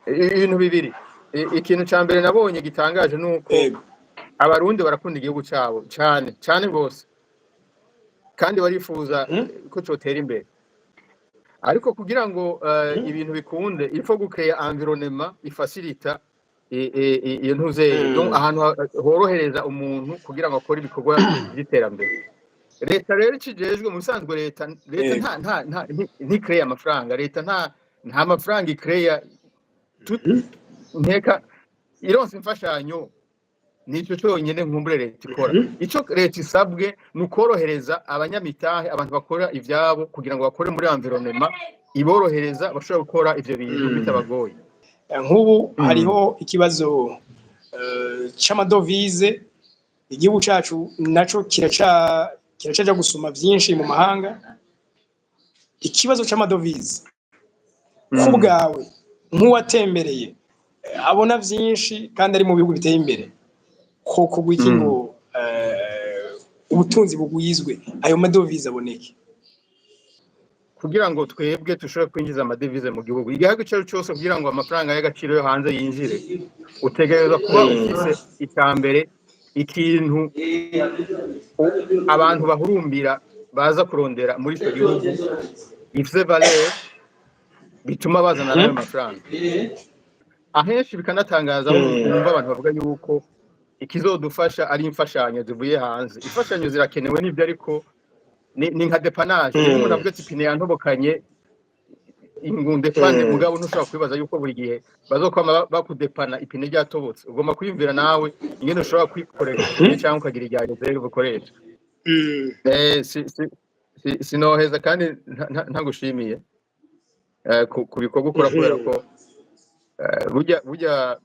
ibintu bibiri. Ikintu ca mbere nabonye gitangaje nuko Ego. abarundi barakunda igihugu cabo cane gose, kandi barifuza ko cotera imbere. Ariko kugira ngo ibintu bikunde il faut gucréer environnement ifacilita iyo ntuzeye, donc ahantu horohereza umuntu kugira ngo akore ibikorwa by'iterambere. Leta rero ikijejwe mu bisanzwe, leta nticrea amafaranga, leta nta mafaranga icrea, nkeka ironse imfashanyo nico conyene nkumbure leta ikora. Ico leta isabwe ni ukorohereza abanyamitahe, abantu bakora ivyabo, kugira ngo bakore muri environnement iborohereza, bashobora gukora ivyo bintu bitabagoye. Nk'ubu hariho ikibazo c'amadovize, igihugu cacu naco kiracaja gusuma vyinshi mu mahanga. Ikibazo c'amadovize ku bwawe nk'uwatembereye abona vyinshi kandi ari mu bihugu biteye imbere, koko gwiki ngo ubutunzi bugwizwe, ayo madovize aboneke? Kugira ngo twebwe dushobore kwinjiza amadevize mu gihugu, igihugu cyo cyose, kugira ngo amafaranga y'agaciro yo hanze yinjire, utegereza kuba ufise icambere ikintu abantu bahurumbira baza kurondera muri ico gihugu, ifise valeur bituma bazana nayo mafaranga. Ahenshi bikanatangaza kumva abantu bavuga yuko ikizodufasha ari imfashanyo zivuye hanze. Imfashanyo zirakenewe n'ibyo, ariko ni nka depanage. Umuntu avuga ati ipine yantobokanye ingunde pande, mugabo ntushobora kwibaza yuko buri gihe bazokwama bakudepana ipine ryatobotse. Ugomba kwiyumvira nawe ingene ushobora kwikorera cyangwa ukagira iryageze ukoresha. Sinoheza kandi ntagushimiye ku bikorwa ukora, kubera ko burya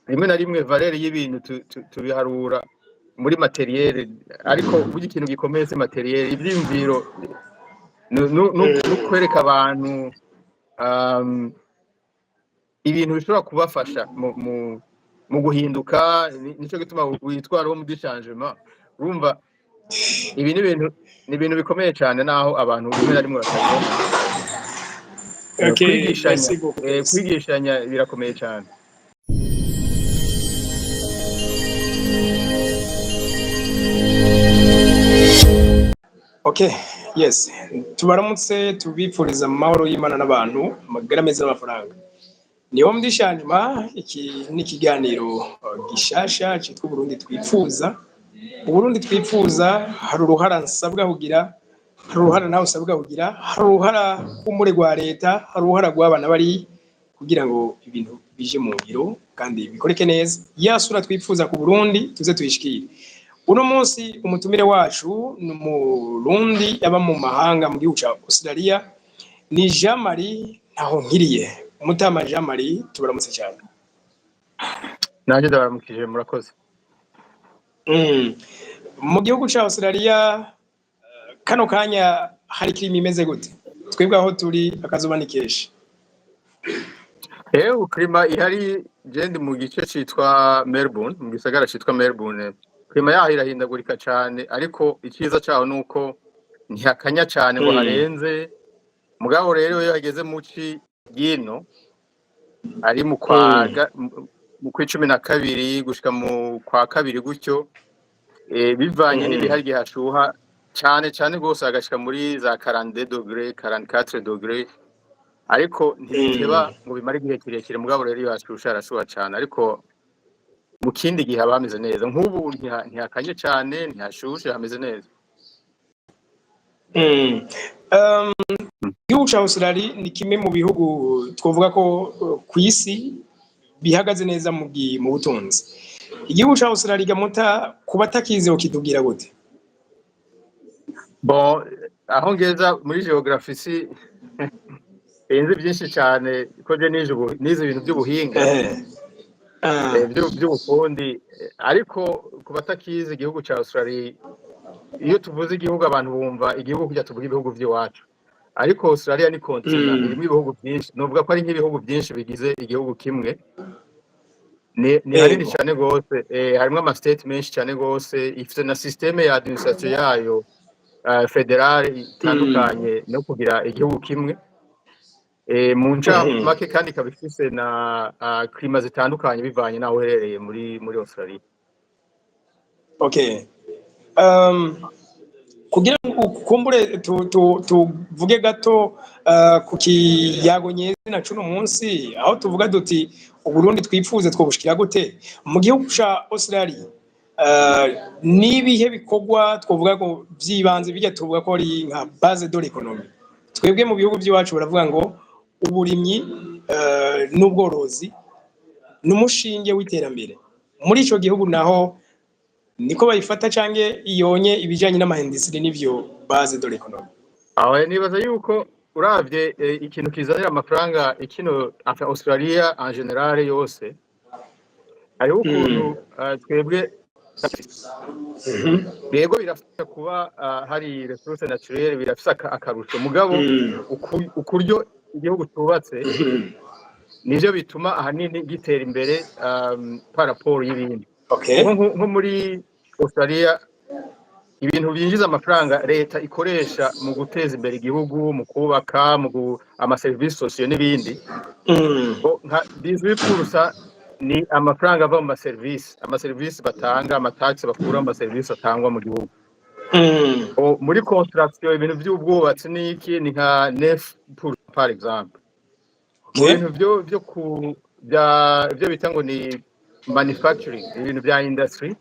rimwe na rimwe valeur y'ibintu tubiharura muri materiel, ariko burya ikintu gikomeye si materiel. Ivyimviro no kwereka abantu ibintu bishobora kubafasha mu guhinduka, nico gituma witwara wo mu changement. Urumva ibi ni ibintu bikomeye cyane, naho abantu rimwe na rimwe batabibona. Kwigishanya birakomeye cyane. Okay, yes, tubaramutse tubipfuriza amahoro y'Imana n'abantu, amagara meza n'amafaranga. Niho muri changement, iki ni ikiganiro gishasha cyitwa Burundi twifuza. Uburundi twifuza hari uruhara nsabwa kugira, hari uruhara nawe usabwa kugira, hari uruhara k'umure gwa leta, hari uruhara gw'abana bari kugira ngo ibintu bije mu ngiro kandi bikoreke neza. Yasura twifuza ku Burundi tuze tuyishikire. Uno munsi umutumire wacu ni Umurundi yaba mu mahanga mu gihugu ca Australia, ni Jean Marie Ntahonkiriye. Umutama Jean Marie, tubaramutse cyane. Naje ndabaramukije, murakoze. Mu gihugu ca Australia kano kanya hari kirimo imeze gute? Twebwe aho turi akazuba ni keshi. Klima ihari, jendi mu gice citwa Melbourne, mu gisagara citwa Melbourne. Klima yaho irahindagurika cyane, ariko icyiza cyaho nuko ntihakanya cyane ngo harenze. Mugabo rero iyo hageze mu ci gino ari mu kwa 12 gushika mu kwa 2 gutyo, bivanye n'ibihari gihashuha cyane gose, agashika muri za 42 degrés 44 degrés, ariko ntibiteba ngo bimare igihe kirekire. Mugabo rero iyo hashusha arashuha cyane, ariko mu kindi gihe abameze neza. Nk'ubu ntihakanye cyane, ntihashushe, hameze neza. Igihugu ca Australia ni kimwe mu bihugu twovuga ko ku isi bihagaze neza mu butunzi. Igihugu ca Australia gamuta kuba takize ukitubwira gute? Bon, aho ngeza muri geography si enze byinshi cyane, ko je nize ibintu by'ubuhinga by'ubufundi, ariko kuba takize igihugu ca Australia, iyo tuvuze igihugu abantu bumva igihugu kujya tuvuga ibihugu by'iwacu, ariko Australia ni continent irimo ibihugu byinshi. Novuga ko ari nk'ibihugu byinshi bigize igihugu kimwe. Ni hanini cyane gose, harimo ama state menshi cyane gose, ifite na systeme ya administration yayo federal itandukanye no kugira igihugu kimwe. mu ncamake kandi ikaba ifise na klima zitandukanye bivanye n'aho uherereye muri Australia. Okay. Kugira ngo kumbure tuvuge gato ku kiyago nyezina cuno munsi aho tuvuga duti Uburundi twipfuze twobushikira gute mu gihugu ca Australia, nibihe bikorwa twovuga ko vyibanze bijya tuvuga ko ari nka base de l'économie. Twebwe mu bihugu by'iwacu baravuga ngo uburimyi n'ubworozi n'umushinge w'iterambere. Muri ico gihugu naho niko bayifata canke iyonye ibijanye n'amahendisire n'ivyo base de l'économie. Aho nibaza yuko uravye ikintu kizanira amafaranga ikino Australia en general yose hariho ukuntu twebwe yego birafasha kuba hari resource naturelle birafise akarusho mugabo ukuryo igihugu tubatse nivyo bituma ahanini gitera imbere par rapport y'ibindi. Okay. Nko muri Australia ibintu byinjiza amafaranga leta ikoresha mu guteza imbere igihugu mu kubaka ama service sociaux n'ibindi nka 18% ni amafaranga ava mu ama service batanga amataxe bakura mu service atangwa mu gihugu. Muri construction ibintu by'ubwubatsi n'iki ni nka 9% par exemple. Ibintu byo bita ngo ni manufacturing ibintu bya industry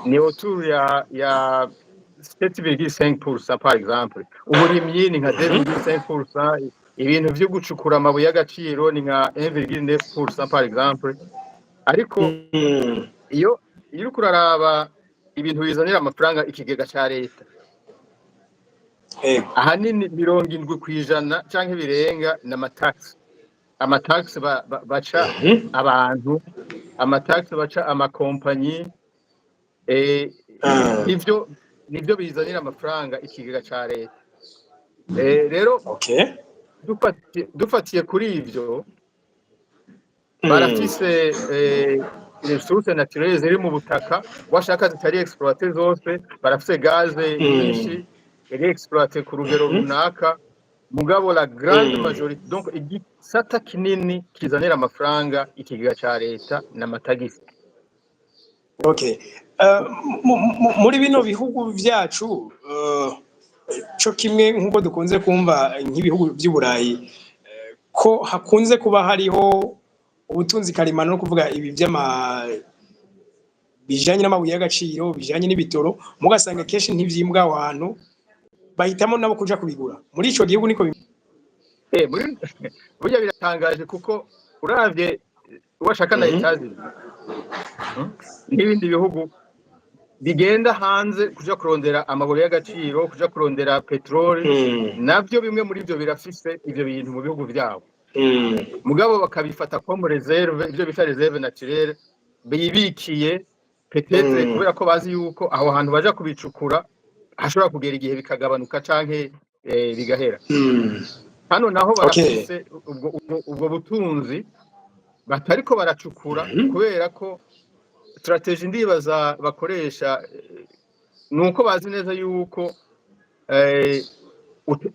ni autour ya 7,5% par exemple. Uburimyi ni nka 2,5%, ibintu byo gucukura amabuye y'agaciro ni nka 1,9% par exemple. Ariko iyo uriko uraraba ibintu bizanira amafaranga ikigega ca leta ahanini 70% canke birenga n'amataxe baca abantu, amataxe baca amakompanyi nivyo bizanira amafaranga ikigega ca leta. Rero dufatiye kuri ivyo barafise ressources naturelles ziri mu butaka washaka zitari exploiter zose, barafise gaze nyinshi iri exploiter ku rugero runaka mugabo la grande majorité donc igisata kinini kizanira amafaranga ikigega ca leta n'amatagisi. Okay. Muri bino bihugu vyacu co kimwe nkuko dukunze kumva nk'ibihugu by'Uburayi ko hakunze kuba hariho ubutunzi karemano no kuvuga ibi bijanye n'amabuye y'agaciro bijanye n'ibitoro mugasanga kenshi ntivyimbwa abantu bahitamo nabo kuja kubigura. Muri ico gihugu niko burya biratangaje kuko uravye washaka na etazi n'ibindi bihugu bigenda hanze kuja kurondera amabuye y'agaciro kuja kurondera petrole navyo bimwe muri ivyo birafise ivyo bintu mu bihugu vyabo mugabo bakabifata comme reserve ivyo bita reserve naturelle bibikiye peut-être kubera ko bazi yuko aho hantu baja kubicukura hashobora kugera igihe bikagabanuka canke bigahera. Hano naho barafise ubwo butunzi batariko baracukura kubera ko strategie ndibaza bakoresha nuko bazi neza yuko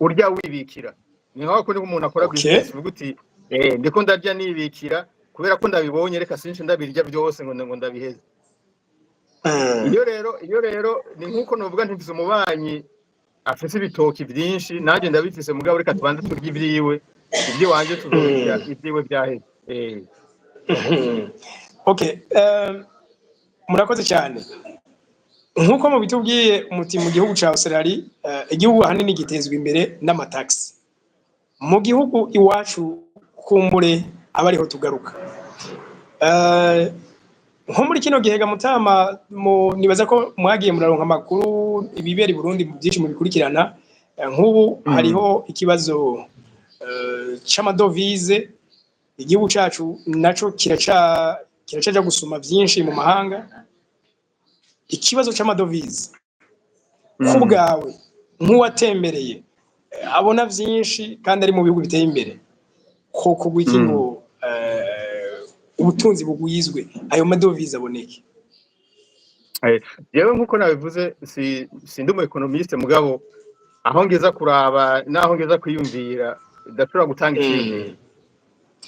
urya wibikira. Ni nkaho ko umuntu akora business uvuga uti ndiko ndarya nibikira kubera ko ndabibonye reka since ndabirya byose ngo ndabiheze. Iyo rero ni nkuko novuga ntivize umubanyi afise ibitoki byinshi naje ndabifise mugabo reka tubanze turya ibyiwe ibyi wanje tuzorya ibyiwe byaheze. Okay, murakoze cyane. Nkuko mu bitubwiye umuti mu gihugu ca Australia igihugu ahanini gitezwe imbere n'amataxi. Mu gihugu iwacu kumbure abariho tugaruka. Nko muri kino gihe Mutama nibaza ko mwagiye muraronka amakuru ibibera i Burundi byinshi mu bikurikirana nk'ubu hariho ikibazo c'amadovize igihugu cacu naco kiracaja gusuma byinshi mu mahanga. Ikibazo c'amadovize kubwawe nk'uwatembereye abona byinshi kandi ari mu bihugu biteye imbere ko kugwiki ngo ubutunzi bugwizwe ayo madovize aboneke. Yewe nkuko nabivuze si ndi mu economiste mugabo aho ngeza kuraba naho ngeza kwiyumvira idashobora gutanga icyizere.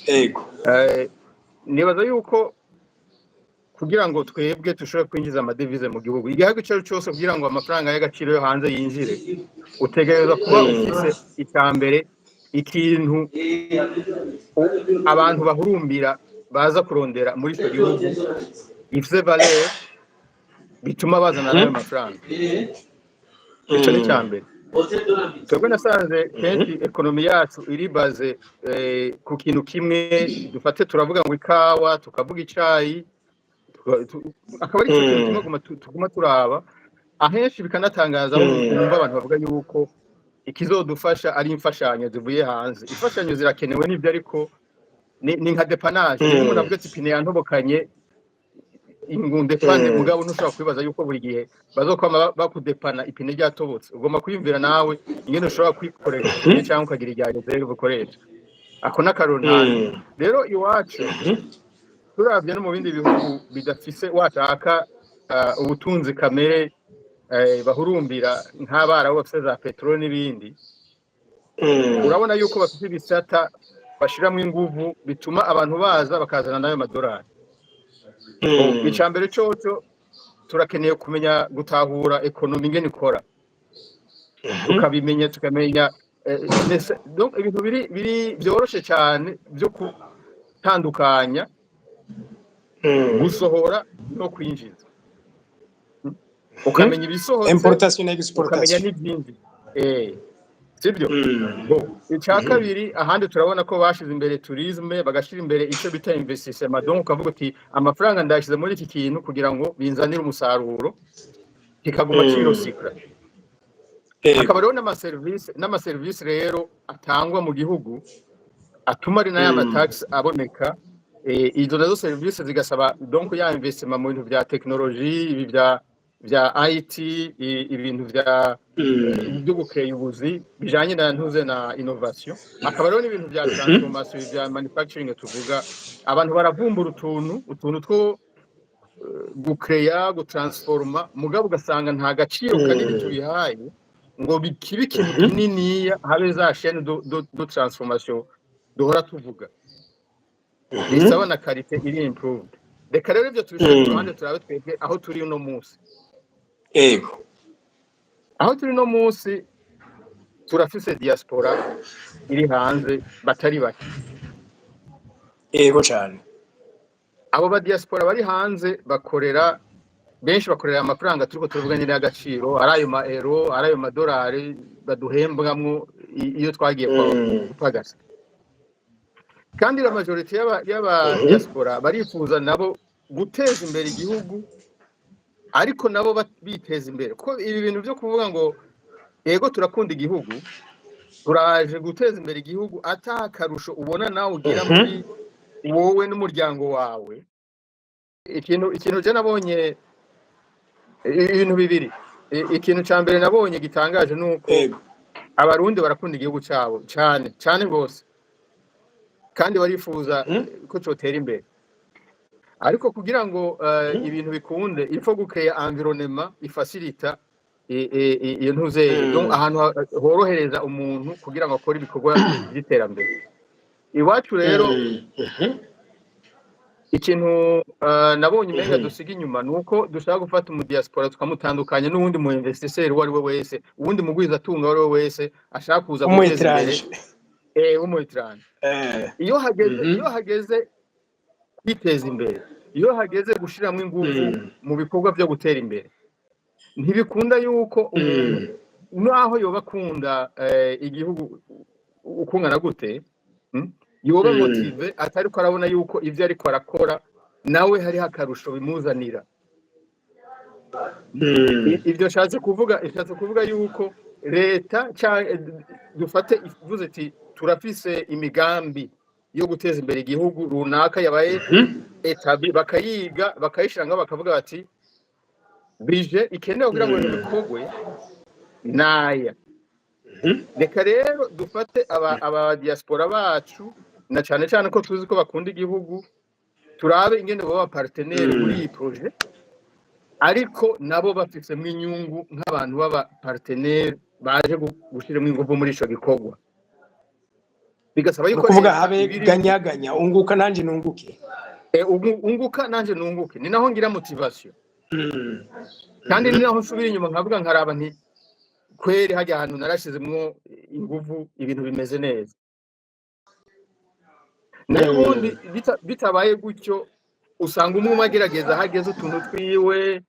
Ego. Nibaza yuko kugira ngo twebwe dushobore kwinjiza amadevize mu gihugu, igihugu icyo ari cyo cyose kugira ngo amafaranga y'agaciro yo hanze yinjire, utegereza kuba ufise icambere ikintu abantu bahurumbira baza kurondera muri icyo gihugu ifise valeur bituma bazana nayo mafaranga. Icyo ni cyambere. Twebwe nasanze kenshi ekonomi yacu iri baze ku kintu kimwe. Dufate turavuga ngo ikawa, tukavuga icayi, akaba ari cyo kintu kimwe tuguma turaba. Ahenshi bikanatangaza aho kumva abantu bavuga yuko ikizodufasha ari imfashanyo zivuye hanze. Imfashanyo zirakenewe n'ibyo, ariko ni nka depanage. Umuntu avuga ati pine yantobokanye ingunde fane, mugabo ntushobora kwibaza yuko buri gihe bazokwama bakudepana ipine ryatobotse. Ugomba kwiyumvira nawe ingene ushobora kwikorera ipine cyangwa ukagira iryageze gukoresha. Ako n'akaronani. Rero iwacu turavye no mu bindi bihugu bidafise washaka ubutunzi kamere bahurumbira nk'abarabu bafise za petroli n'ibindi, urabona yuko bafise ibisata bashiramwo inguvu bituma abantu baza bakazana nayo madolari. Icambere coco turakeneye kumenya gutahura ekonomi ingene ikora, tukabimenya tukamenya ibintu biri byoroshe cyane byo gutandukanya gusohora no kwinjiza. Ukamenya ibisohotse, importation na exportation, ukamenya n'ibindi. Sibyo? Icya kabiri, ahandi turabona ko bashize imbere tourisme, bagashira imbere icyo bita investissement. Donc ukavuga uti amafaranga ndashize muri iki kintu kugira ngo binzanire umusaruro, kikaguma kirosikra. Akaba rero n'amaserivisi rero atangwa mu gihugu atuma ari n'aya matax aboneka. Izo nazo serivisi zigasaba donc ya investissement mu bintu bya technology, ibi bya IT, ibintu byo gukreya ubuzi bijanye na ntuze na innovation. Akaba rero n'ibintu bya transformation, bya manufacturing tuvuga, abantu baravumbura utuntu two gukreya, gutransforma, mugabo ugasanga nta gaciro kanini tubihaye ngo bikibe ikintu kininiya habe za chaîne de transformation duhora tuvuga. Bisaba na karite iri improved. Reka rero ibyo tubishaka ruhande turabe twebwe aho turi uno munsi. Aho turi uno munsi turafise diaspora iri hanze batari bake. Cyane. Abo ba diaspora bari hanze benshi bakorera amafaranga turiko tuvuga nyine y'agaciro, arayo ma euro, arayo madolari baduhembwamwo iyo twagiye kupagasa. Kandi la majority y'aba diaspora barifuza nabo guteza imbere igihugu, ariko nabo biteza imbere. Ko ibi bintu byo kuvuga ngo yego turakunda igihugu, turaje guteza imbere igihugu, atakarusho ubona nawe ugira muri wowe n'umuryango wawe. Ikintu je nabonye ibintu bibiri. Ikintu ca mbere nabonye gitangaje nuko abarundi barakunda igihugu cyabo cyane gose, kandi barifuza ko cotera imbere. Ariko kugira ngo ibintu bikunde, ifo gukreya environnement ifacilita iyo ntuze, donc ahantu horohereza umuntu kugira ngo akore ibikorwa by'iterambere. Iwacu rero ikintu nabonye umenga dusiga inyuma nuko dushaka gufata mu diaspora tukamutandukanya n'uwundi mu investisseur wari we wese, uwundi mugwiza atunga wari we wese ashaka kuza guteza imbere umuitranje. Iyo hageze kwiteza imbere, iyo hageze gushiramo ingufu mu bikorwa byo gutera imbere, ntibikunda yuko naho yoba akunda igihugu ukungana gute, yoba motive atari ko arabona yuko ivyo ariko arakora nawe hari akarusho bimuzanira. Ivyo shatse kuvuga yuko leta dufate ivuze ati turafise imigambi yo guteza imbere igihugu runaka yabaye etabi, bakayiga bakayishanga, bakavuga bati bije ikenewe kugira ngo bikorwe naya. Reka rero dufate aba diaspora bacu, na cyane cyane ko tuzi ko bakunda igihugu, turabe ingene baba partenaire muri iyi projet, ariko nabo bafisemo inyungu nk'abantu baba partenaire baje gushiramo ingufu muri ico gikorwa. bigasaba yuko kuvuga leta habe ibiri ganyaganya unguka nanje nunguke. unguka nanje nunguke, ni naho ngira motivation kandi ni naho nsubira inyuma nkavuga nkaraba nti kweri hajya ahantu narashizemwo inguvu ibintu bimeze neza. Nayo ubundi bitabaye gutyo usanga umwe agerageza hageze utuntu twiwe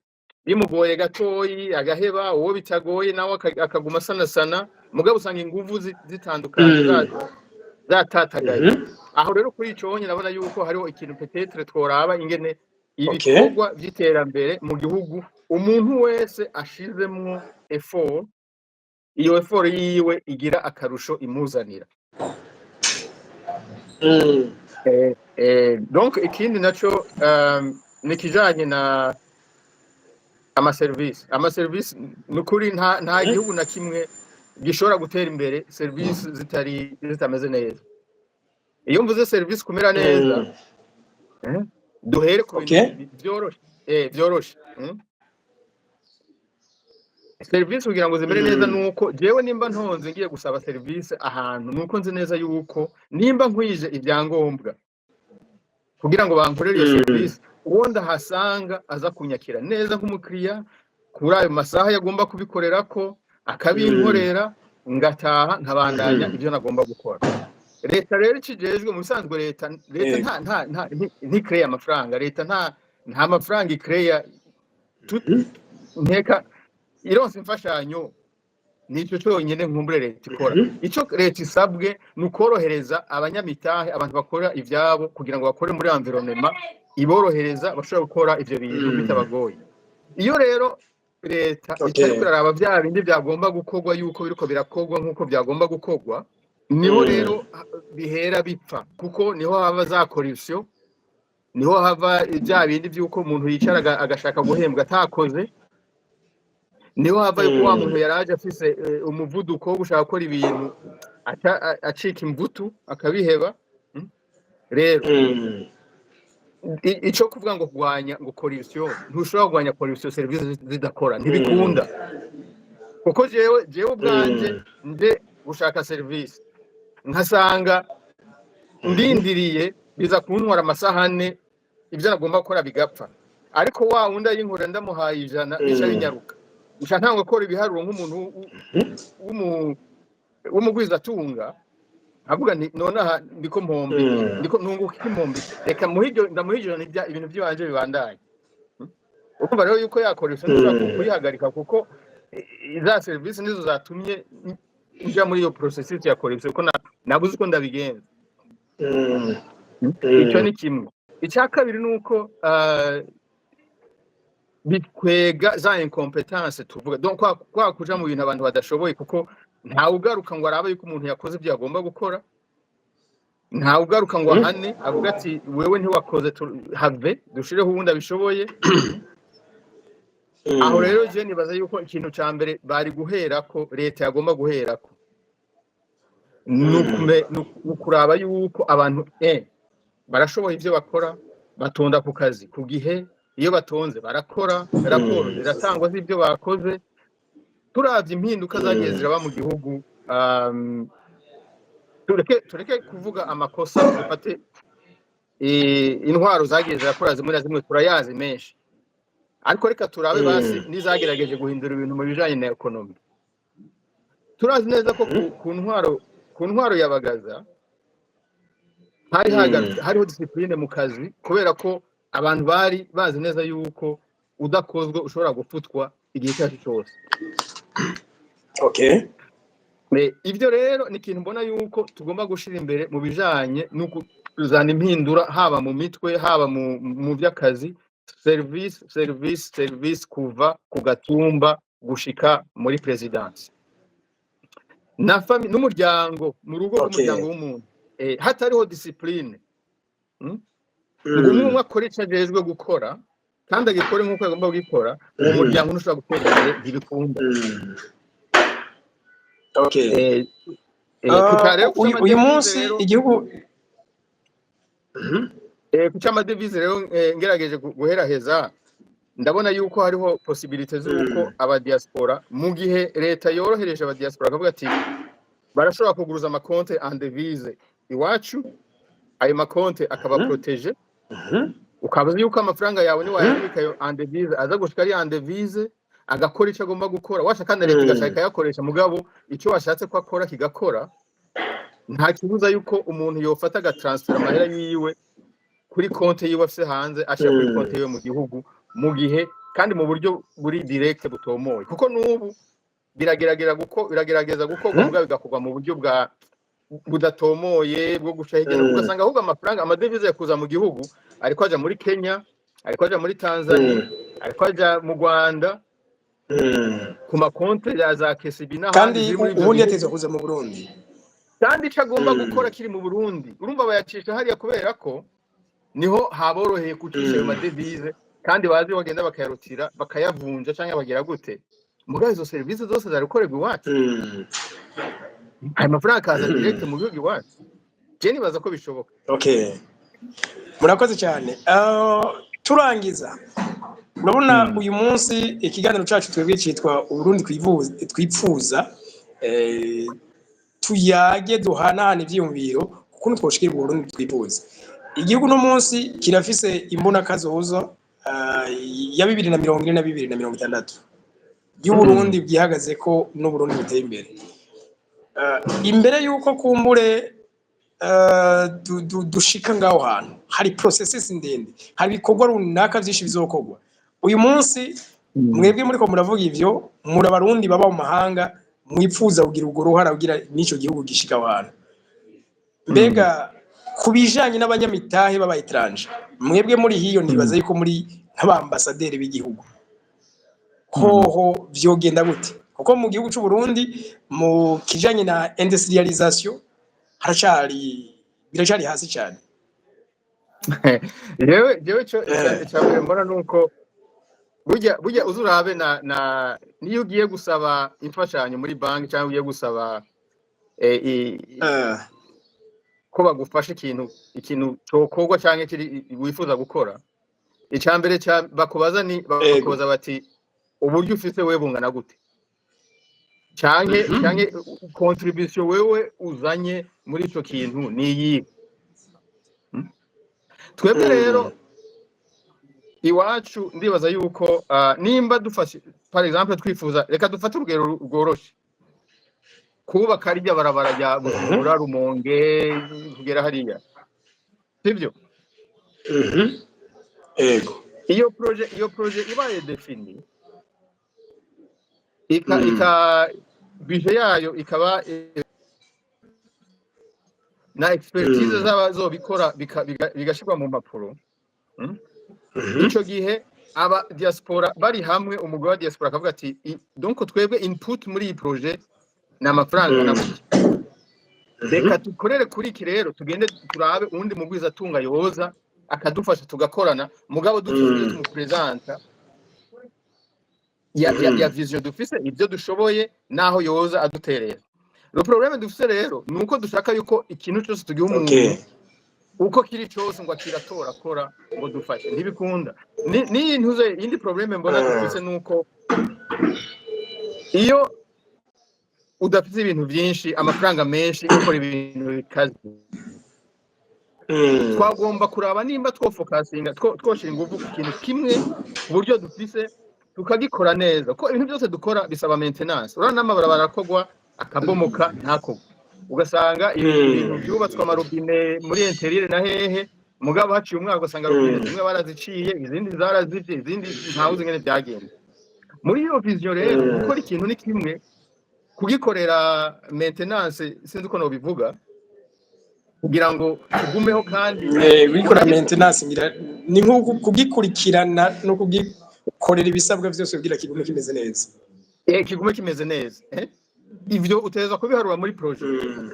bimugoye gatoyi agaheba, uwo bitagoye nawe akaguma sanasana, mugabo usanga inguvu zitandukanye zatatagaye. Aho rero kuri ico honye nabona yuko hariho ikintu peut-être tworaba ingene ibikorwa vy'iterambere mu gihugu umuntu wese ashizemwo effort, iyo effort yiwe igira akarusho imuzanira. Donc ikindi naco nikijanye na amaservice nukuri nta gihugu na kimwe gishobora gutera imbere service zitameze neza. Iyo mvuze service kumera neza duhere ku bintu vyoroshe. Service kugira ngo zimere neza nuko jewe nimba ntonze ngiye gusaba service ahantu nuko nzi neza yuko nimba nkwije ibyangombwa kugira ngo bankorere iyo service uwo ndahasanga aza kunyakira neza nk'umukiriya kuri ayo masaha yagomba kubikorerako akabinkorera ngataha nkabandanya ibyo nagomba gukora. Leta rero ikijejwe mu bisanzwe leta ntikreye amafaranga, leta nta mafaranga ikreya nteka ironse imfashanyo nico cyonyine nkumbure leta ikora. Ico leta isabwe nukorohereza abanyamitahe, abantu bakora ivyabo kugira ngo bakore muri environnement iborohereza bashobora gukora ivyo bintu bitabagoye. Iyo rero leta itari kuraraba bya bindi byagomba gukorwa yuko biriko birakorwa nkuko byagomba gukorwa, niho rero bihera bipfa, kuko niho hava za corruption, niho hava bya bindi byuko umuntu yicara agashaka guhembwa atakoze, niho hava yuko wa muntu yaraje afise umuvuduko wo gushaka gukora ibintu acika imbuto akabiheba. Rero ico kuvuga ngo kugwanya ngo corruption, ntushobora kugwanya corruption service zidakora, ntibikunda. Kuko jewe ubwanje nje gushaka service nkasanga ndindiriye biza kuntwara amasahane ibyo nagomba gukora bigapfa, ariko wa wundi ayinkora ndamuhaye 100 bica binyaruka. Usha ntangwe gukora ibiharuro nk'umuntu w'umugwiza tunga avuga nti nonaha ndiko mpombe, ndiko ntunguka impombe, reka ndamuhijira ibintu by'ibanje bibandanye. Ukumva rero yuko yakoresha n'ushaka kuyihagarika, kuko za service nizo zatumye nja muri iyo processus ya corruption, ko nabuze uko ndabigenza. Icyo ni kimwe. Icya kabiri nuko bikwega za incompetence tuvuga, donc kwa kuja mu bintu abantu badashoboye, kuko nta ugaruka ngo arabe yuko umuntu yakoze ibyo agomba gukora, nta ugaruka ngo ahane avuga ati wewe ntiwakoze have dushireho ubundi abishoboye. Aho rero je nibaza yuko ikintu ca mbere bari guherako, leta yagomba guherako nukuraba yuko abantu barashoboye ibyo bakora, batonda ku kazi ku gihe, iyo batonze barakora, raporo ziratangwa z'ibyo bakoze. Turavye impinduka zagiye ziraba mu gihugu, tureke kuvuga amakosa, dufate intwaro zagiye zirakora zimwe na zimwe turayazi menshi, ariko reka turabe basi nizagerageje guhindura ibintu mu bijanye na economy. Turazi neza ko ku ntwaro yabagaza hariho discipline mu kazi, kubera ko abantu bari bazi neza yuko udakozwe ushobora gufutwa igihe cyose cyose. Ivyo rero ni ikintu mbona yuko tugomba gushira imbere mu bijanye no kuzana impindura, haba mu mitwe, haba mu by'akazi. Service kuva ku gatumba gushika muri presidence na family n'umuryango, mu rugo rw'umuryango w'umuntu. Hatariho discipline, umwe akora icyo ajejwe gukora kandi agikore nk'uko agomba gukora, uwo muryango ntushobora gutera imbere, ntibikunda. Uyu munsi igihugu ku cy'amadevize rero ngerageje guheraheza, ndabona yuko hariho possibilité z'uko abadiaspora, mu gihe leta yorohereje abadiaspora akavuga ati barashobora kuguruza amakonte en devise iwacu ayo makonte akaba protege ukabaza yuko amafaranga yawe ni wayabika yo en devise aza gushika ari en devise agakora icyo agomba gukora washaka na leta igashaka yakoresha mugabo icyo washatse ko akora kigakora nta kibuza yuko umuntu yofata agatransfer amahera yiwe kuri konte yiwe afise hanze ashaka kuri konte yiwe mu gihugu mu gihe kandi mu buryo buri direct butomoye kuko nubu biragerageza gukorwa mugabo bigakorwa mu buryo bwa budatomoye bwo guca higena ugasanga ahubwo amafaranga amadevize yakuza mu gihugu ariko aja muri Kenya ariko aja muri Tanzania ariko aja mu Rwanda ku makonte ya za KCB kandi ubundi yateze kuza mu Burundi kandi cagomba gukora kiri mu Burundi urumva bayacisha hariya kubera ko niho haboroheye kucisha ayo madevize kandi bazi bagenda bakayarutira bakayavunja cyangwa bagira gute mugabo izo service zose zarikorerwa iwacu ayo mafaranga akaza direct mu gihugu iwacu je nibaza ko bishoboka. Okay, murakoze cyane. Turangiza urabona uyu munsi ikiganiro cyacu twebwe cyitwa Uburundi twipfuza tuyage duhanahana ivyiyumviro kuko twoshikira Uburundi twifuza. Igihugu no munsi kirafise imbona kazoza ya 2040 na 2060 y'Uburundi bwihagaze ko no Burundi buteye imbere. Imbere yuko kumbure dushika ngaho hantu hari processes ndende hari bikorwa runaka byinshi bizokorwa uyu munsi mwebwe muri ko muravuga ivyo muri abarundi baba mu mahanga mwipfuza kugira ugo ruhara kugira nico gihugu gishika abantu mbega kubijanye n'abanyamitahe baba etranje mwebwe muri hiyo nibaza yuko muri nk'abambasaderi b'igihugu hoho vyogenda gute kuko mu gihugu cy'u Burundi mu kijanye na industrialisation biracari hasi cyane. Jewe cyo mbona nuko burya uzurabe na niyo ugiye gusaba imfashanyo muri banki cyangwa ugiye gusaba ko bagufasha ikintu cyokorwa cyangwa kiri wifuza gukora icyambere bakubaza bati uburyo ufite wewe bungana gute canke contribution wewe uzanye muri ico kintu niyi twebwe rero iwacu ndibaza yuko nimba dufashe par exemple twifuza reka dufate urugero rworoshe kubaka rya barabara rya Bujumbura Rumonge kugera hariya sivyo ego iyo projet ibaye defini bije yayo ikaba na expertise z'abazobikora bigashirwa mu mapuro ico gihe aba diaspora bari hamwe umugabo wa diaspora akavuga ati donc twebwe input muri iyi projet na amafaranga nabuke reka tukorere kuri iki rero tugende turabe undi mugwiza tunga yoza akadufasha tugakorana mugabo dutuye mu presenta ya vision dufise ibyo dushoboye naho yoza aduterera le problème dufise rero nuko dushaka yuko ikintu cyose tugiye umuntu uko kiri cyose ngo akiratora akora ngo dufashe ntibikunda ni ntuze indi problème mbona dufise nuko iyo udafite ibintu byinshi amafaranga menshi ukora ibintu bikaze twagomba kuraba nimba twofokasinga twoshira ingufu ku kintu kimwe uburyo dufise tukagikora neza ko ibintu byose dukora bisaba maintenance urana n'amabarabara akogwa akabomoka ntako ugasanga ibintu byubatswe amarobine muri interieur na hehe mugabo haciye umwaka ugasanga robine zimwe baraziciye izindi zarazivye izindi ntawuzi ngene byagenda muri iyo vision rero gukora ikintu ni kimwe kugikorera maintenance sinzi uko no bivuga kugira ngo tugumeho kandi wikora maintenance ni nko kugikurikirana no korera ibisabwa byose kugira kigume kimeze neza kigume kimeze neza ivyo uteza kubiharura muri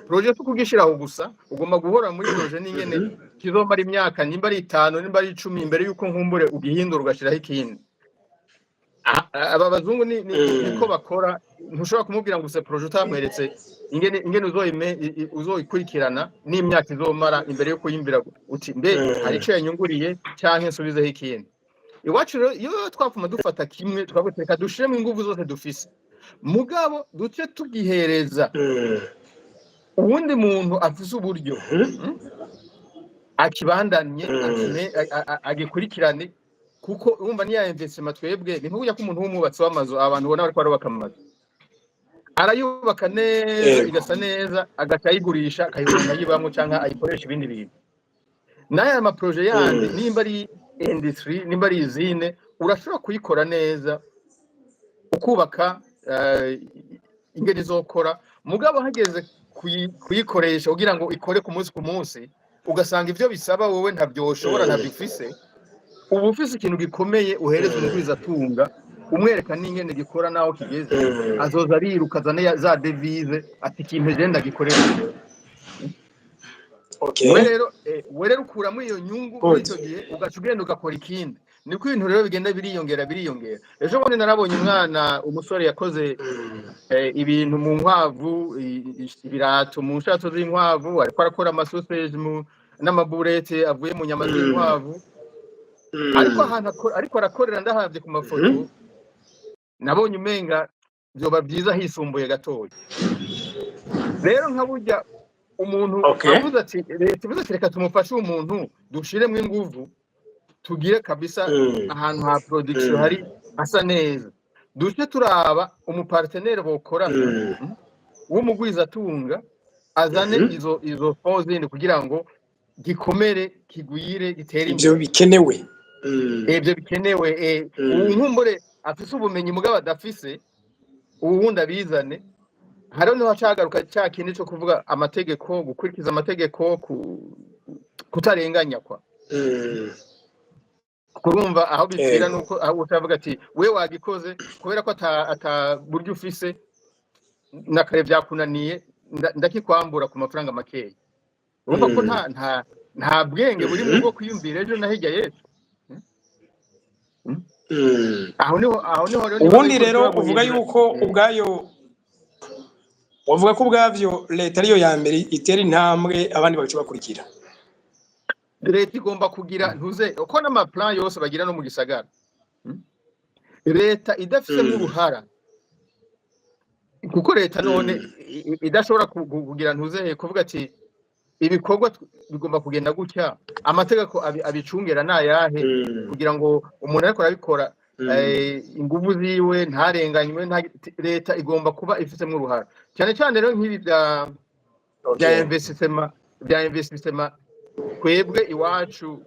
projet tukugishiraho gusa ugomba guhora muri projet n'ingene kizomara imyaka nimba ari 5 nimba ari 10 imbere yuko nkumbure ugihindura ugashiraho ikindi aba bazungu niko bakora ntushobora kumubwira ngo se projet utamweretse ingene uzoyikurikirana n'imyaka izomara imbere yuko yimbira uti mbe hari ico yanyunguriye cyangwa nsubizeho ikindi iwacu rero iyo twapfuma dufata kimwe twaguteka dushiremo ingufu zose dufise mugabo duce tugihereza uwundi muntu afise uburyo akibandanye agikurikirane kuko urumva niya investment twebwe ni nk'ujya ko umuntu w'umubatsi w'amazu abantu ubona bariko barubaka amazu arayubaka neza igasa neza agacayigurisha akayibona yibamwe canke ayikoresha ibindi bintu naye ama projet yandi nimba ari industry nimba ari izine urashobora kuyikora neza ukubaka ingene izokora mugabo hageze kuyikoresha kugira ngo ikore ku munsi ugasanga ivyo bisaba wowe ntabyoshobora ntabifise ubu ufise ikintu gikomeye uhereza umugwiza atunga umwereka n'ingene gikora naho kigeze azoza ariruka azane za devise ati ikintu je ndagikorera we rero ukuramo iyo nyungu muri icyo gihe ugaca ugenda ugakora ikindi niko ibintu rero bigenda biriyongera ejo bundi narabonye umwana umusore yakoze ibintu mu nkwavu ibirato mu nshato z'inkwavu ariko arakora amasausage n'amaburete avuye mu nyama z'inkwavu ariko arakorera ndahavye ku mafoto nabonye umenga byoba byiza hisumbuye gatoya rero nka burya umuntu avuze ati reka tumufashe umuntu dushiremo inguvu tugire kabisa ahantu ha production hari asa neza duce turaba umupartenere bokorana w'umugwiza atunga azane izo fonds zindi kugira ngo gikomere kigwire gitere ibyo bikenewe nkumbure afise ubumenyi mugabo adafise uwundi abizane hariho niho hacagaruka cya kindi cyo kuvuga amategeko gukurikiza amategeko kutarenganya kwa kurumva aho bipfira nuko aho utavuga ati we wagikoze kubera ko ata buryo ufise nakare byakunaniye ndakikwambura ku mafaranga makeya urumva ko nta bwenge buri mu bwo kwiyumvira ejo nahijya yesu aho niho ubundi rero uvuga yuko ubwayo wavuga ko ubwavyo leta ariyo ya mbere itera intambwe abandi bacu bakurikira leta igomba kugira ntuze uko n'amaplan yose bagira no mu gisagara leta idafise mu ruhara kuko leta none idashobora kugira ntuze kuvuga ati ibikorwa bigomba kugenda gutya amategeko abicungera nayahe kugira ngo umuntu ariko arabikora inguvu ziwe ntarenganywe leta igomba kuba ifisemo uruhara cyane cyane rero nk'ibi bya investissement twebwe iwacu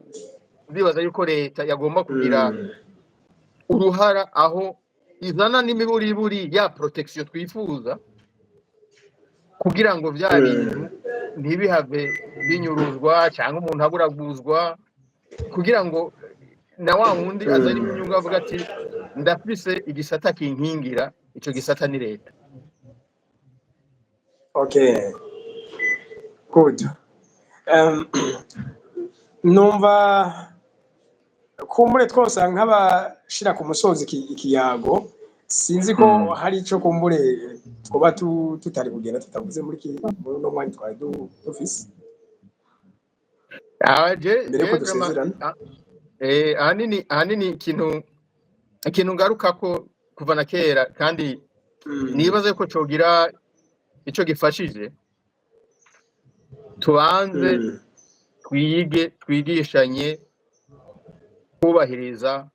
bibaza yuko leta yagomba kugira uruhara aho izana n'imiburiburi ya protection twifuza kugira ngo bya bintu ntibihave binyuruzwa cyangwa umuntu aburaguzwa kugira ngo na wa wundi azari mu nyungu avuga ati ndafise igisata kinkingira ico gisata ni leta. Okay, good. Numva kumbure twose nk'abashira ku musozi ikiyago sinzi ko hari ico kumbure twoba tutari kugenda tutavuze muri no mwanya twari dufise ahanini ikintu ngaruka ko kuva na kera kandi nibaze ko cogira ico gifashije tubanze twigishanye kubahiriza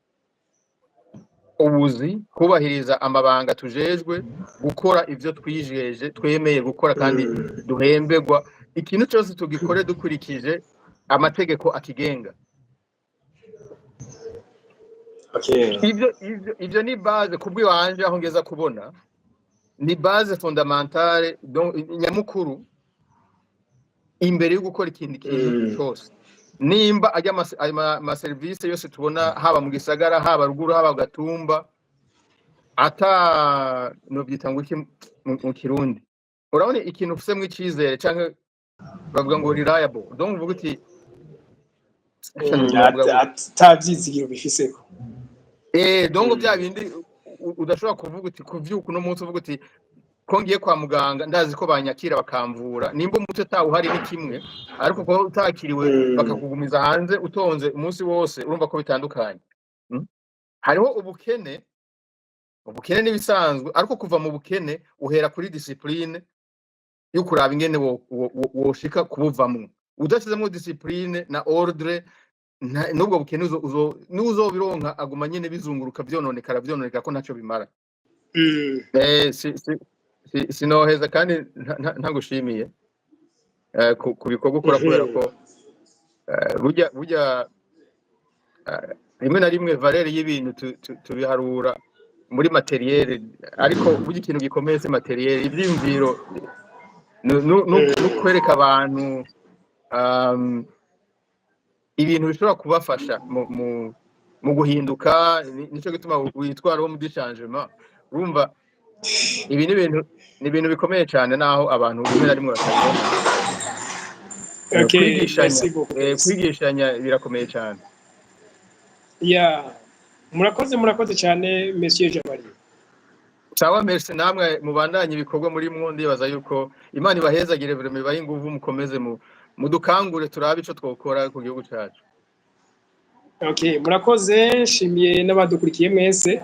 ubuzi kubahiriza amabanga tujejwe gukora ivyo twijeje twemeye gukora kandi duhemberwa ikintu cyose tugikore dukurikije amategeko akigenga. Okay. Ivyo ni base kubwi wanje aho ngeza kubona ni base fondamentale nyamukuru imbere yo gukora ikindi kintu cyose nimba ajya ama service yose tubona haba mu gisagara haba ruguru haba gatumba ata no byitangwa mu kirundi urabone ikintu ufise mu icizere canke bavuga ngo reliable donc uvuga uti atabyizigiro bifiseko donc bya bindi udashobora kuvuga uti kuvyuka no munsi uvuga uti ko ngiye kwa muganga ndazi ko banyakira bakamvura nimba umutwe tawuhari ni kimwe ariko ko utakiriwe bakakugumiza hanze utonze umunsi wose urumva ko bitandukanye. Hariho ubukene nibisanzwe ariko kuva mu bukene uhera kuri discipline yo kuraba ingene woshika kubuvamwo udashizemo discipline na ordre nubwo bukene n'uzobironka aguma nyene bizunguruka vyononekara ko ntaco bimara. Sinoheza kandi ntagushimiye ku bikorwa ukora kubera ko burya rimwe na rimwe valere y'ibintu tubiharura muri materiel ariko burya ikintu gikomeye se materiel ivyimviro no kwereka abantu ibintu bishobora kubafasha mu guhinduka nico gituma witwara wo mu changement urumva ibi ni ibintu bikomeye cyane naho abantu rimwe na rimwe batabibona. Kwigishanya birakomeye cyane. Murakoze cyane Monsieur Jabari. Sawa, merci namwe mubandanye ibikorwa muri mwo ndibaza yuko Imana ibahezagire vraiment baye inguvu mukomeze mudukangure turabe ico twokora ku gihugu cyacu. Murakoze, shimiye n'abadukurikiye mwese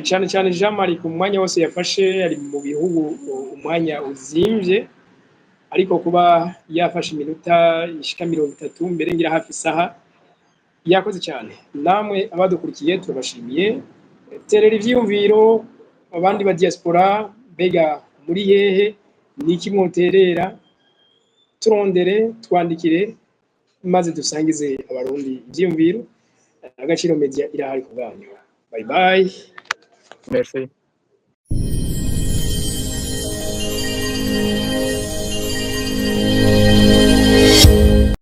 cyane Jean Marie ku mwanya wose yafashe ari mu bihugu umwanya uzimvye ariko kuba yafashe iminota ishika 30 mbere ngira hafi isaha yakoze cyane. Namwe abadukurikiye turabashimiye, terera ivyiyumviro abandi ba diaspora bega muri hehe niki mwoterera turondere twandikire maze dusangize abarundi ivyiyumviro. Agaciro Media irahari ku banyu. Bye bye. Merci.